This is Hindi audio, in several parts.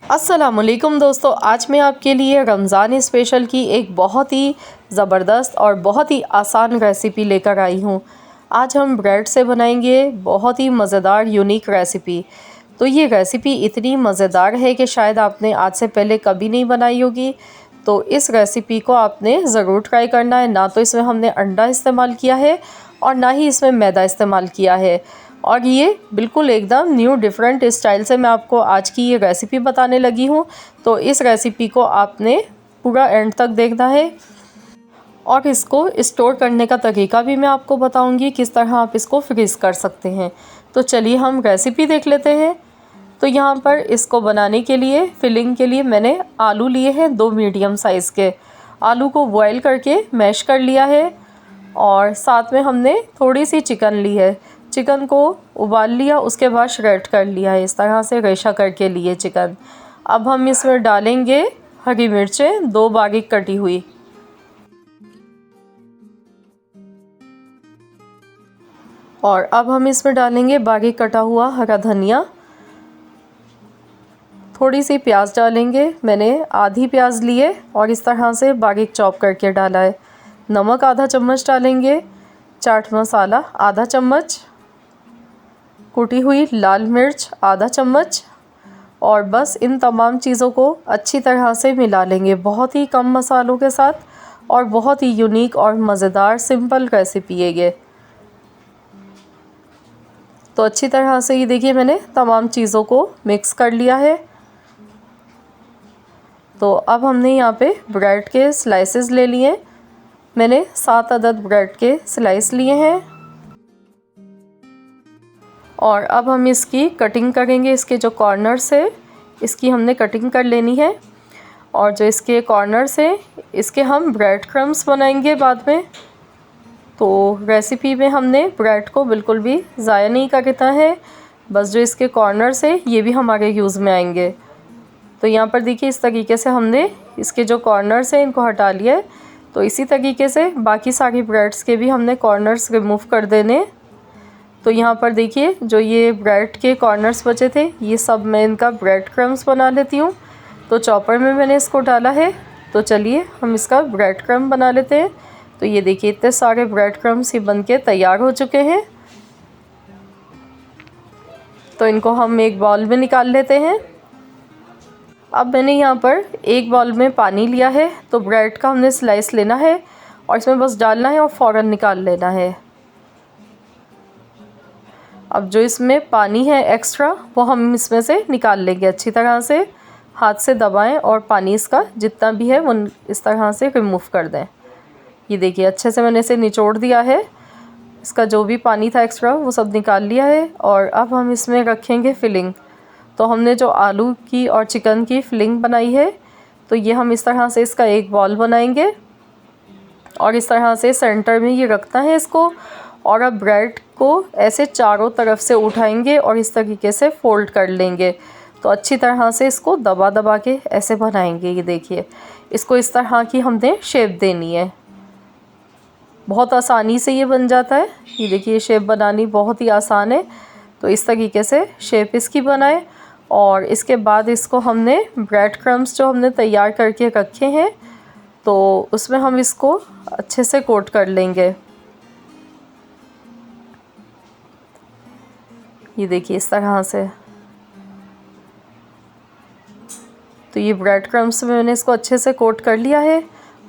अस्सलामुअलैकुम दोस्तों, आज मैं आपके लिए रमज़ान स्पेशल की एक बहुत ही ज़बरदस्त और बहुत ही आसान रेसिपी लेकर आई हूँ। आज हम ब्रेड से बनाएंगे बहुत ही मज़ेदार यूनिक रेसिपी। तो ये रेसिपी इतनी मज़ेदार है कि शायद आपने आज से पहले कभी नहीं बनाई होगी। तो इस रेसिपी को आपने ज़रूर ट्राई करना है। ना तो इसमें हमने अंडा इस्तेमाल किया है और ना ही इसमें मैदा इस्तेमाल किया है, और ये बिल्कुल एकदम न्यू डिफरेंट स्टाइल से मैं आपको आज की ये रेसिपी बताने लगी हूँ। तो इस रेसिपी को आपने पूरा एंड तक देखना है, और इसको स्टोर करने का तरीका भी मैं आपको बताऊंगी किस तरह आप इसको फ्रीज कर सकते हैं। तो चलिए हम रेसिपी देख लेते हैं। तो यहाँ पर इसको बनाने के लिए फिलिंग के लिए मैंने आलू लिए हैं 2 मीडियम साइज़ के। आलू को बॉयल करके मैश कर लिया है, और साथ में हमने थोड़ी सी चिकन ली है। चिकन को उबाल लिया, उसके बाद श्रेड कर लिया है, इस तरह से रेशा करके लिए चिकन। अब हम इसमें डालेंगे हरी मिर्चें 2 बारीक कटी हुई, और अब हम इसमें डालेंगे बारीक कटा हुआ हरा धनिया। थोड़ी सी प्याज डालेंगे, मैंने आधी प्याज लिए और इस तरह से बारीक चॉप करके डाला है। नमक आधा चम्मच डालेंगे, चाट मसाला आधा चम्मच, कुटी हुई लाल मिर्च आधा चम्मच, और बस इन तमाम चीज़ों को अच्छी तरह से मिला लेंगे बहुत ही कम मसालों के साथ। और बहुत ही यूनिक और मज़ेदार सिंपल रेसिपी है ये। तो अच्छी तरह से ये देखिए मैंने तमाम चीज़ों को मिक्स कर लिया है। तो अब हमने यहाँ पे ब्रेड के स्लाइसेस ले लिए। मैंने 7 अदद ब्रेड के स्लाइस लिए हैं, और अब हम इसकी कटिंग करेंगे। इसके जो कॉर्नर्स है इसकी हमने कटिंग कर लेनी है, और जो इसके कॉर्नर्स है इसके हम ब्रेड क्रम्स बनाएंगे बाद में। तो रेसिपी में हमने ब्रेड को बिल्कुल भी ज़ाया नहीं करना है, बस जो इसके कॉर्नर्स है ये भी हमारे यूज़ में आएंगे। तो यहाँ पर देखिए इस तरीके से हमने इसके जो कॉर्नर्स हैं इनको हटा लिया है। तो इसी तरीके से बाकी सारी ब्रेड्स के भी हमने कॉर्नर्स रिमूव कर देने। तो यहाँ पर देखिए जो ये ब्रेड के कॉर्नर्स बचे थे ये सब मैं इनका ब्रेड क्रम्स बना लेती हूँ। तो चॉपर में मैंने इसको डाला है। तो चलिए हम इसका ब्रेड क्रम्ब बना लेते हैं। तो ये देखिए इतने सारे ब्रेड क्रम्स ही बन के तैयार हो चुके हैं। तो इनको हम एक बाउल में निकाल लेते हैं। अब मैंने यहाँ पर एक बाउल में पानी लिया है। तो ब्रेड का हमने स्लाइस लेना है और इसमें बस डालना है और फ़ौरन निकाल लेना है। अब जो इसमें पानी है एक्स्ट्रा वो हम इसमें से निकाल लेंगे। अच्छी तरह से हाथ से दबाएं और पानी इसका जितना भी है वो इस तरह से रिमूव कर दें। ये देखिए अच्छे से मैंने इसे निचोड़ दिया है। इसका जो भी पानी था एक्स्ट्रा वो सब निकाल लिया है। और अब हम इसमें रखेंगे फिलिंग। तो हमने जो आलू की और चिकन की फिलिंग बनाई है तो ये हम इस तरह से इसका एक बॉल बनाएंगे, और इस तरह से सेंटर में ये रखना है इसको। और अब ब्रेड को ऐसे चारों तरफ से उठाएंगे और इस तरीके से फोल्ड कर लेंगे। तो अच्छी तरह से इसको दबा दबा के ऐसे बनाएंगे। ये देखिए इसको इस तरह की हमने शेप देनी है। बहुत आसानी से ये बन जाता है। ये देखिए शेप बनानी बहुत ही आसान है। तो इस तरीके से शेप इसकी बनाए, और इसके बाद इसको हमने ब्रेड क्रम्स जो हमने तैयार करके रखे हैं तो उसमें हम इसको अच्छे से कोट कर लेंगे। ये देखिए इस तरह से। तो ये ब्रेड क्रम्स में मैंने इसको अच्छे से कोट कर लिया है,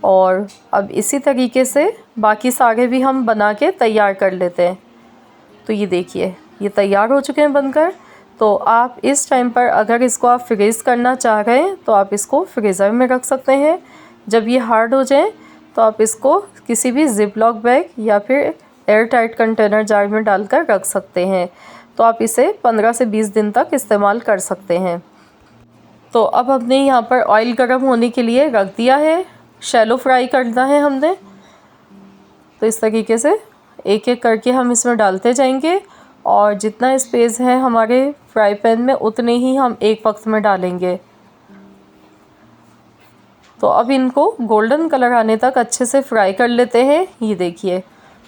और अब इसी तरीके से बाकी सारे भी हम बना के तैयार कर लेते हैं। तो ये देखिए ये तैयार हो चुके हैं बनकर। तो आप इस टाइम पर अगर इसको आप फ्रीज़ करना चाह रहे हैं तो आप इसको फ्रीज़र में रख सकते हैं। जब ये हार्ड हो जाए तो आप इसको किसी भी ज़िप लॉक बैग या फिर एयर टाइट कंटेनर जार में डालकर रख सकते हैं। तो आप इसे 15 से 20 दिन तक इस्तेमाल कर सकते हैं। तो अब हमने यहाँ पर ऑयल गर्म होने के लिए रख दिया है। शैलो फ्राई करना है हमने। तो इस तरीके से एक एक करके हम इसमें डालते जाएंगे, और जितना स्पेस है हमारे फ्राई पैन में उतने ही हम एक वक्त में डालेंगे। तो अब इनको गोल्डन कलर आने तक अच्छे से फ्राई कर लेते हैं। ये देखिए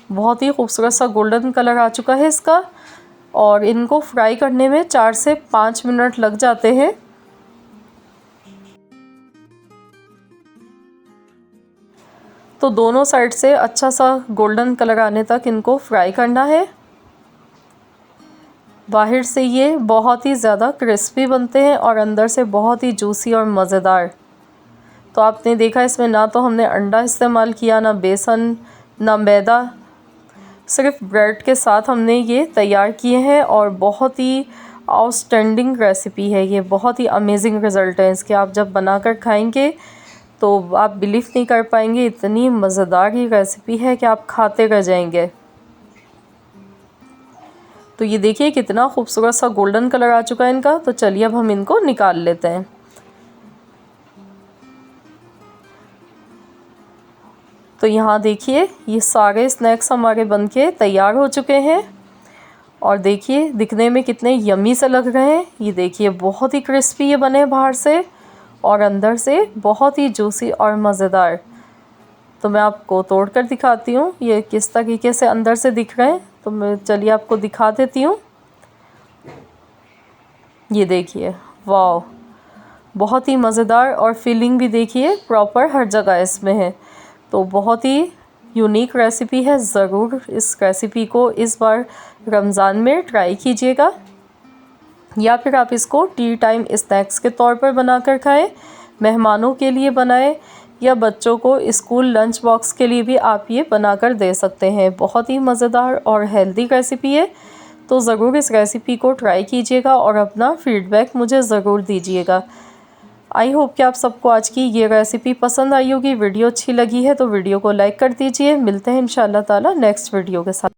बहुत ही खूबसूरत सा गोल्डन कलर आ चुका है इसका, और इनको फ्राई करने में 4 से 5 मिनट लग जाते हैं। तो दोनों साइड से अच्छा सा गोल्डन कलर आने तक इनको फ्राई करना है। बाहर से ये बहुत ही ज़्यादा क्रिस्पी बनते हैं और अंदर से बहुत ही जूसी और मज़ेदार। तो आपने देखा इसमें ना तो हमने अंडा इस्तेमाल किया, ना बेसन, ना मैदा, सिर्फ ब्रेड के साथ हमने ये तैयार किए हैं और बहुत ही आउटस्टैंडिंग रेसिपी है ये। बहुत ही अमेजिंग रिज़ल्ट है इसके। आप जब बनाकर खाएंगे तो आप बिलीव नहीं कर पाएंगे, इतनी मज़ेदार ये रेसिपी है कि आप खाते रह जाएंगे। तो ये देखिए कितना खूबसूरत सा गोल्डन कलर आ चुका है इनका। तो चलिए अब हम इनको निकाल लेते हैं। तो यहाँ देखिए ये सारे स्नैक्स हमारे बनके तैयार हो चुके हैं और देखिए दिखने में कितने यम्मी से लग रहे हैं। ये देखिए बहुत ही क्रिस्पी ये बने बाहर से और अंदर से बहुत ही जूसी और मज़ेदार। तो मैं आपको तोड़ कर दिखाती हूँ ये किस तरीके से अंदर से दिख रहे हैं। तो मैं चलिए आपको दिखा देती हूँ। ये देखिए, वाह, बहुत ही मज़ेदार और फीलिंग भी देखिए प्रॉपर हर जगह इसमें है। तो बहुत ही यूनिक रेसिपी है। ज़रूर इस रेसिपी को इस बार रमज़ान में ट्राई कीजिएगा या फिर आप इसको टी टाइम स्नैक्स के तौर पर बनाकर खाएं, मेहमानों के लिए बनाएं या बच्चों को स्कूल लंच बॉक्स के लिए भी आप ये बनाकर दे सकते हैं। बहुत ही मज़ेदार और हेल्दी रेसिपी है। तो ज़रूर इस रेसिपी को ट्राई कीजिएगा और अपना फीडबैक मुझे ज़रूर दीजिएगा। आई होप कि आप सबको आज की ये रेसिपी पसंद आई होगी। वीडियो अच्छी लगी है तो वीडियो को लाइक कर दीजिए। मिलते हैं इंशाल्लाह ताला नेक्स्ट वीडियो के साथ।